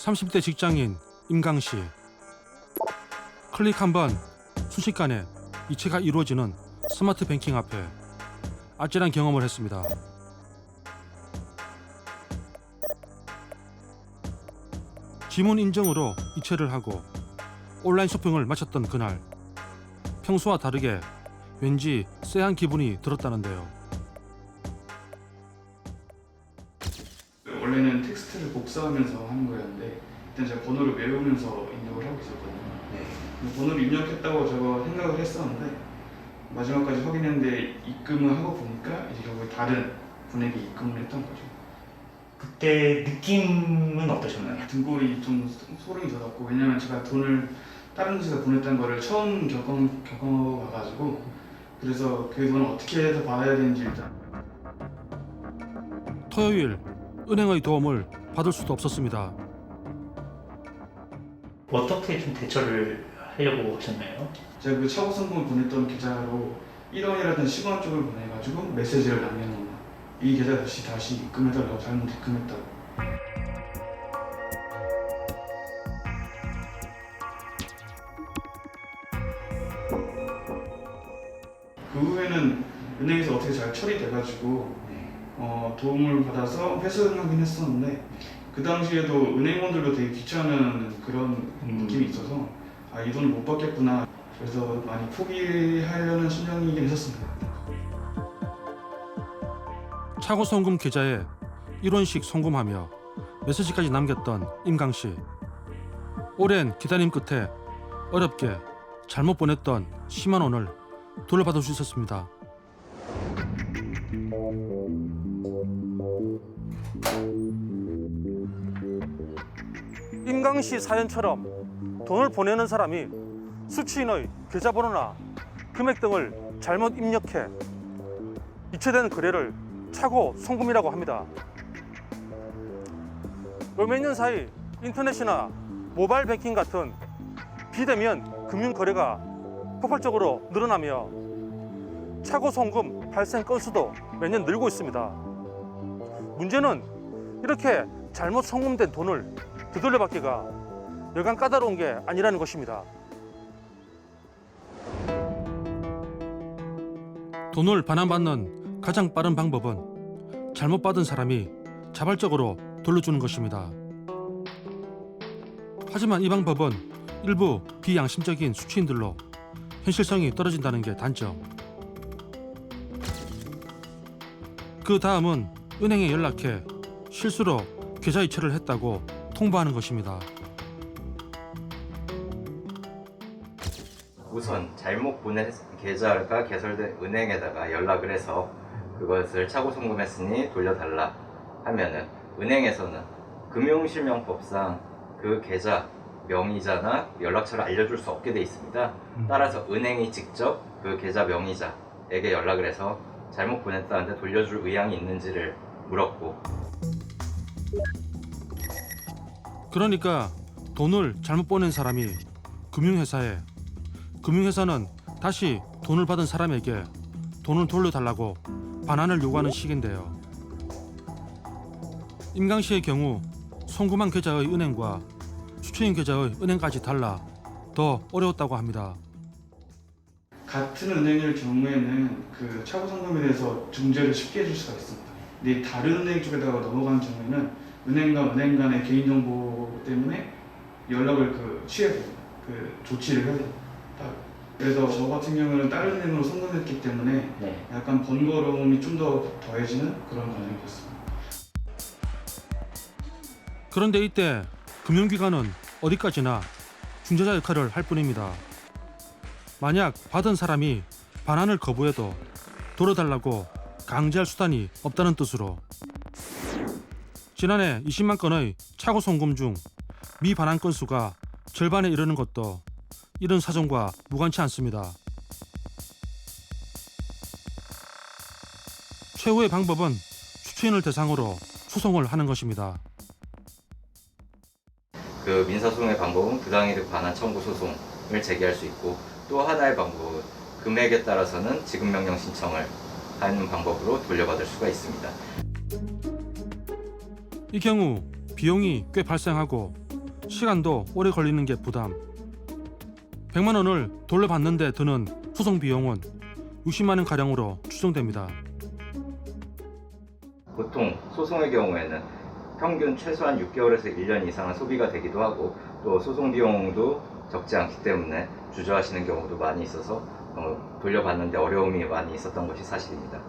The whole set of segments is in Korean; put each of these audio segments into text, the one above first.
30대 직장인 임강씨. 클릭 한번 순식간에 이체가 이루어지는 스마트 뱅킹 앞에 아찔한 경험을 했습니다. 지문 인증으로 이체를 하고 온라인 쇼핑을 마쳤던 그날, 평소와 다르게 왠지 쎄한 기분이 들었다는데요. 원래는 텍스트를 복사하면서 하는 거였는데 일단 제가 번호를 외우면서 입력을 하고 있었거든요. 번호를 입력했다고 저거 생각을 했었는데 마지막까지 확인했는데 입금을 하고 보니까 이제 결국에 다른 분에게 입금을 했던 거죠. 그때 느낌은 어떠셨나요? 등골이 좀 소름이 돋았고, 왜냐면 제가 돈을 다른 곳에서 보냈다는 거를 처음 겪어봐가지고, 그래서 그 돈을 어떻게 해서 받아야 되는지 일단. 토요일 은행의 도움을 받을 수도 없었습니다. 어떻게 좀 대처를 하려고 하셨나요? 제가 그 차고 상품을 보냈던 계좌로 1원이라든 10원 쪽을 보내가지고 메시지를 남겨놓은 거예요. 이 계좌 다시 입금해달라고, 잘못 입금했다고. 그 후에는 은행에서 어떻게 잘 처리돼가지고 도움을 받아서 회수하긴 했었는데, 그 당시에도 은행원들도 되게 귀찮은 그런 느낌이 있어서 이 돈을 못 받겠구나, 그래서 많이 포기하려는 심정이긴 했었습니다. 차고 송금 계좌에 1원씩 송금하며 메시지까지 남겼던 임강씨. 오랜 기다림 끝에 어렵게 잘못 보냈던 10만 원을 돌려받을 수 있었습니다. 임강씨 사연처럼 돈을 보내는 사람이 수취인의 계좌번호나 금액 등을 잘못 입력해 이체된 거래를 차고 송금이라고 합니다. 몇 년 사이 인터넷이나 모바일 뱅킹 같은 비대면 금융 거래가 폭발적으로 늘어나며 차고 송금 발생 건수도 매년 늘고 있습니다. 문제는 이렇게 잘못 송금된 돈을 되돌려받기가 여간 까다로운 게 아니라는 것입니다. 돈을 반환받는 가장 빠른 방법은 잘못 받은 사람이 자발적으로 돌려주는 것입니다. 하지만 이 방법은 일부 비양심적인 수취인들로 현실성이 떨어진다는 게 단점. 그 다음은 은행에 연락해 실수로 계좌 이체를 했다고 통보하는 것입니다. 우선 잘못 보낸 계좌가 개설된 은행에다가 연락을 해서 그것을 차고 송금했으니 돌려달라 하면은, 은행에서는 금융실명법상 그 계좌 명의자나 연락처를 알려줄 수 없게 돼 있습니다. 따라서 은행이 직접 그 계좌 명의자에게 연락을 해서 잘못 보냈다는데 돌려줄 의향이 있는지를 물었고, 그러니까 돈을 잘못 보낸 사람이 금융회사에, 금융회사는 다시 돈을 받은 사람에게 돈을 돌려달라고 반환을 요구하는 식인데요. 임강 씨의 경우 송금한 계좌의 은행과 수취인 계좌의 은행까지 달라 더 어려웠다고 합니다. 같은 은행일 경우에는 그 차고 상금에 대해서 중재를 쉽게 해줄 수가 있습니다. 근데 다른 은행 쪽에다가 넘어가는 경우에는 은행과 은행 간의 개인정보 때문에 연락을 취해야 됩니다. 조치를 해야 됩니다. 그래서 저 같은 경우는 다른 은행으로 송금했기 때문에 약간 번거로움이 좀 더 더해지는 그런 과정이었습니다. 그런데 이때 금융기관은 어디까지나 중재자 역할을 할 뿐입니다. 만약 받은 사람이 반환을 거부해도 돌려달라고 강제할 수단이 없다는 뜻으로 지난해 20만 건의 차고 송금 중 미반환 건수가 절반에 이르는 것도 이런 사정과 무관치 않습니다. 최후의 방법은 수취인을 대상으로 소송을 하는 것입니다. 그 민사소송의 방법은 부당이득 반환 청구 소송을 제기할 수 있고, 또 하나의 방법은 금액에 따라서는 지급명령 신청을 하는 방법으로 돌려받을 수가 있습니다. 이 경우 비용이 꽤 발생하고 시간도 오래 걸리는 게 부담. 100만 원을 돌려받는데 드는 소송 비용은 60만 원 가량으로 추정됩니다. 보통 소송의 경우에는 평균 최소한 6개월에서 1년 이상은 소비가 되기도 하고 또 소송 비용도 적지 않기 때문에 주저하시는 경우도 많이 있어서 돌려받는데 어려움이 많이 있었던 것이 사실입니다.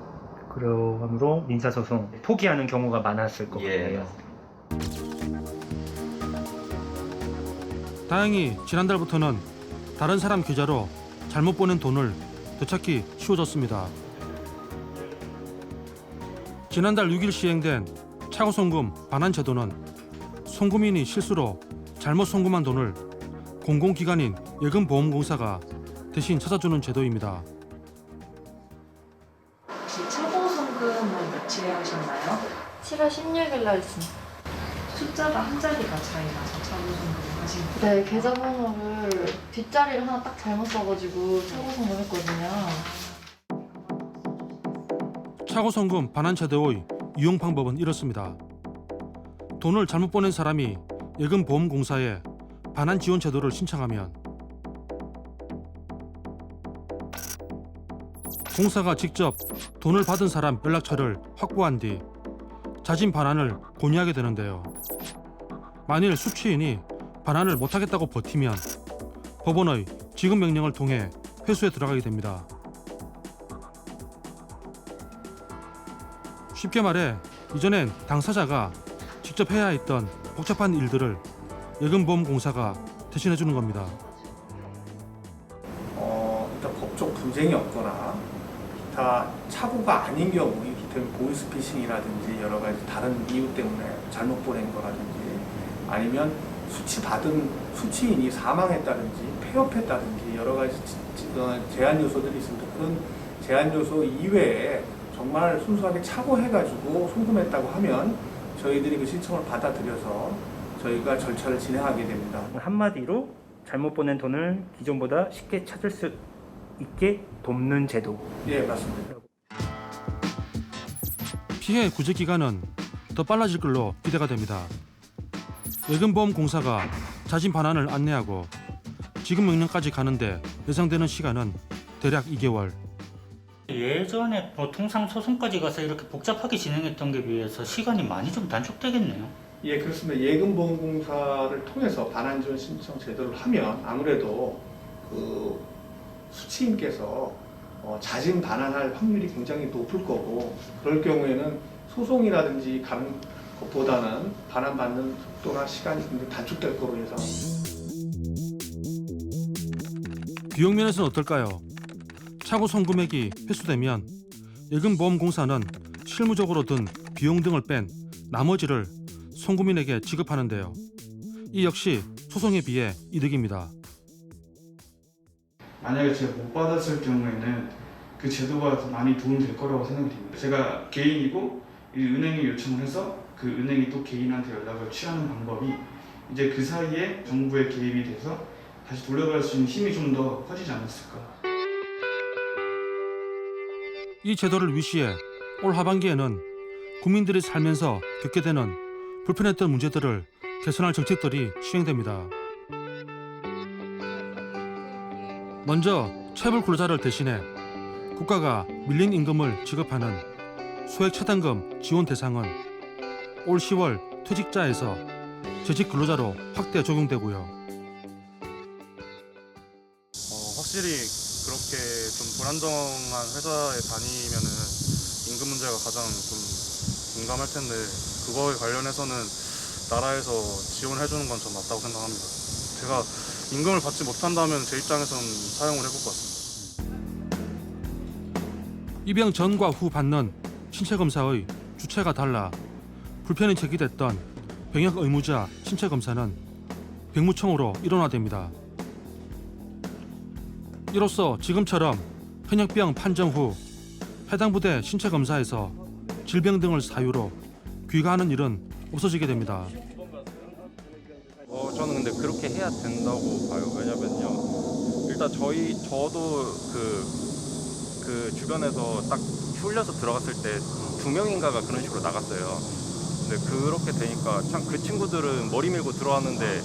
그러므로 민사소송 포기하는 경우가 많았을 것 예. 같아요. 다행히 지난달부터는 다른 사람 계좌로 잘못 보낸 돈을 되찾기 쉬워졌습니다. 지난달 6일 시행된 차고송금 반환 제도는 송금인이 실수로 잘못 송금한 돈을 공공기관인 예금보험공사가 대신 찾아주는 제도입니다. 혹시 차고송금은 며칠에 하셨나요? 7월 16일 날 했습니다. 숫자가 한 자리가 차이 나서 차고송금을 하신 거예요? 네, 계좌번호를 뒷자리를 하나 딱 잘못 써가지고 차고송금 했거든요. 차고송금 반환 제도의 이용 방법은 이렇습니다. 돈을 잘못 보낸 사람이 예금보험공사에 반환 지원 제도를 신청하면 공사가 직접 돈을 받은 사람 연락처를 확보한 뒤 자진 반환을 권유하게 되는데요. 만일 수취인이 반환을 못하겠다고 버티면 법원의 지급 명령을 통해 회수에 들어가게 됩니다. 쉽게 말해 이전엔 당사자가 직접 해야 했던 복잡한 일들을 예금보험공사가 대신해주는 겁니다. 일단 법적 분쟁이 없거나 기타 착오가 아닌 경우, 이를테면 보이스피싱이라든지 여러 가지 다른 이유 때문에 잘못 보낸 거라든지 아니면 수취받은 수취인이 사망했다든지 폐업했다든지 여러 가지 제한 요소들이 있습니다. 그런 제한 요소 이외에 정말 순수하게 착오해가지고 송금했다고 하면 저희들이 그 신청을 받아들여서 저희가 절차를 진행하게 됩니다. 한마디로 잘못 보낸 돈을 기존보다 쉽게 찾을 수 있게 돕는 제도. 예, 맞습니다. 피해 구제 기간은 더 빨라질 걸로 기대가 됩니다. 예금보험공사가 자진 반환을 안내하고 지급 명령까지 가는데 예상되는 시간은 대략 2개월. 예전에 통상 소송까지 가서 이렇게 복잡하게 진행했던 게 비해서 시간이 많이 좀 단축되겠네요. 예, 그렇습니다. 예금보험공사를 통해서 반환지원 신청 제도를 하면 아무래도 그 수취인께서 자진 반환할 확률이 굉장히 높을 거고 그럴 경우에는 소송이라든지 가는 것보다는 반환받는 속도나 시간이 굉장히 단축될 거로 예상합니다. 비용 면에서는 어떨까요? 차고 송금액이 회수되면 예금보험공사는 실무적으로 든 비용 등을 뺀 나머지를 송금인에게 지급하는데요. 이 역시 소송에 비해 이득입니다. 만약에 제가 못 받았을 경우에는 그 제도가 더 많이 도움이 될 거라고 생각이 됩니다. 제가 개인이고 이 은행에 요청을 해서 그 은행이 또 개인한테 연락을 취하는 방법이 이제 그 사이에 정부의 개입이 돼서 다시 돌려받을 수 있는 힘이 좀 더 커지지 않았을까. 이 제도를 위시해 올 하반기에는 국민들이 살면서 겪게 되는 불편했던 문제들을 개선할 정책들이 시행됩니다. 먼저 체불 근로자를 대신해 국가가 밀린 임금을 지급하는 소액 차단금 지원 대상은 올 10월 퇴직자에서 재직 근로자로 확대 적용되고요. 확실히 그렇게 좀 불안정한 회사에 다니면은 임금 문제가 가장 좀 민감할 텐데 그거에 관련해서는 나라에서 지원해주는 건 좀 맞다고 생각합니다. 제가 임금을 받지 못한다면 제 입장에서는 사용을 해볼 것 같습니다. 입영 전과 후 받는 신체 검사의 주체가 달라 불편이 제기됐던 병역 의무자 신체 검사는 병무청으로 일원화됩니다. 이로써 지금처럼 현역병 판정 후 해당 부대 신체 검사에서 질병 등을 사유로 귀가하는 일은 없어지게 됩니다. 저는 근데 그렇게 해야 된다고 봐요. 왜냐면요. 일단 저도 그 주변에서 딱 훌려서 들어갔을 때 2명인가가 그런 식으로 나갔어요. 근데 그렇게 되니까 참 그 친구들은 머리 밀고 들어왔는데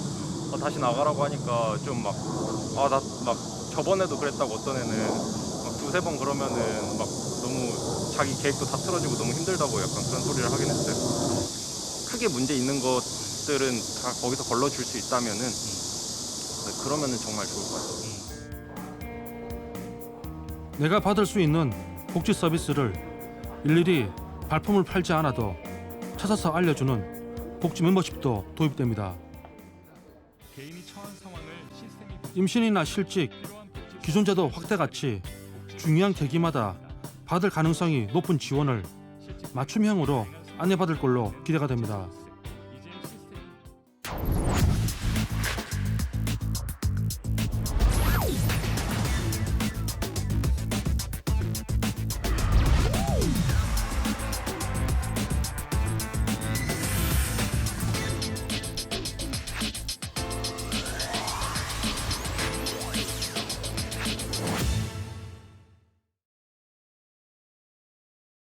다시 나가라고 하니까 좀 막 나 막 저번에도 그랬다고 어떤 애는 막 두세 번 그러면은 막 너무 자기 계획도 다 틀어지고 너무 힘들다고 약간 그런 소리를 하긴 했어요. 크게 문제 있는 것들은 다 거기서 걸러줄 수 있다면은 그러면은 정말 좋을 것 같아요. 내가 받을 수 있는 복지 서비스를 일일이 발품을 팔지 않아도 찾아서 알려주는 복지 멤버십도 도입됩니다. 임신이나 실직, 기존제도 확대같이 중요한 계기마다 받을 가능성이 높은 지원을 맞춤형으로 안내받을 걸로 기대가 됩니다.